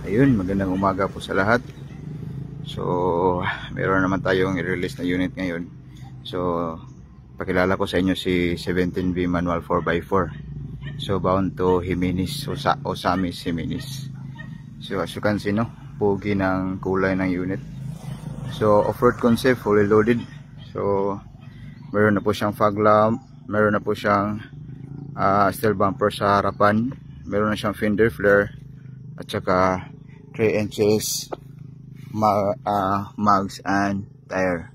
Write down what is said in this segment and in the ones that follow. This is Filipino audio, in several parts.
Ayun, magandang umaga po sa lahat. So, meron naman tayong i-release na unit ngayon. So, pakilala ko sa inyo si 17V Manual 4x4. So, bound to Jimenez, Osamis Jimenez. So, as you can see, no, pogi ng kulay ng unit. So, off-road concept, fully loaded. So, meron na po siyang fog lamp, meron na po siyang steel bumper sa harapan, meron na siyang fender flare, at saka 3 inches mags and tire.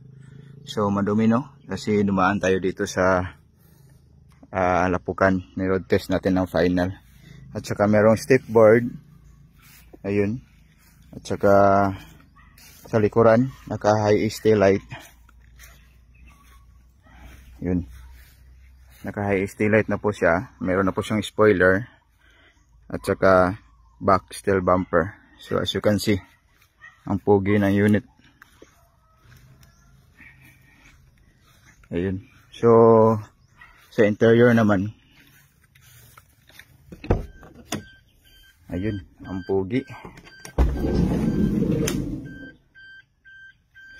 So madumi, no, kasi dumaan tayo dito sa Lapukan, ni-road test natin ng final. At saka merong step board, ayun, at saka sa likuran naka high tail light, yun, naka high tail light na po siya. Meron na po siyang spoiler at saka back steel bumper. So as you can see, ang pogi ng unit. Ayun. So sa interior naman, ayun, ang pogi.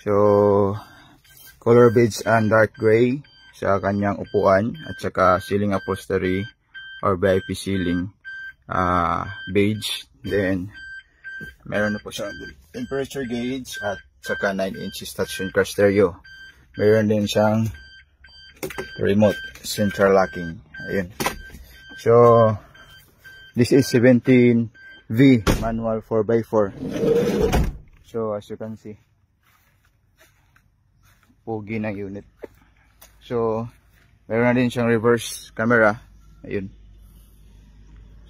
So color beige and dark gray sa kanyang upuan, at saka ceiling upholstery or VIP ceiling beige. Then meron na po siyang temperature gauge at saka 9 inches touchscreen car stereo. Meron din siyang remote central locking. Ayun. So this is 17V manual 4x4. So as you can see, pogi ng unit. So meron na din siyang reverse camera. Ayun.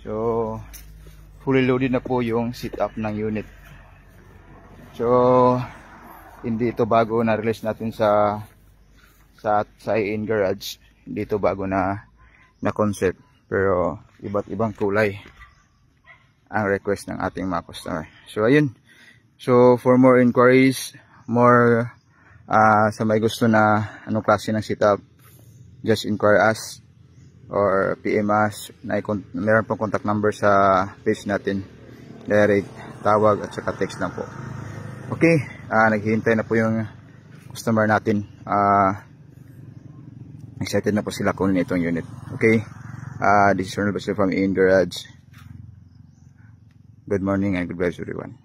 So fully loaded na po yung setup ng unit. So hindi ito bago na release natin sa in garage. Hindi ito bago na concept, pero iba't ibang kulay ang request ng ating mga customer. So ayun. So for more inquiries, more sa may gusto na anong klase ng setup, just inquire us or PM us. Meron pong contact number sa page natin, direct tawag at saka text lang po. Okay, naghihintay na po yung customer natin. Excited na po sila kunin itong unit. Okay, this is Ronald Basile from In Garage. Good morning and good vibes everyone.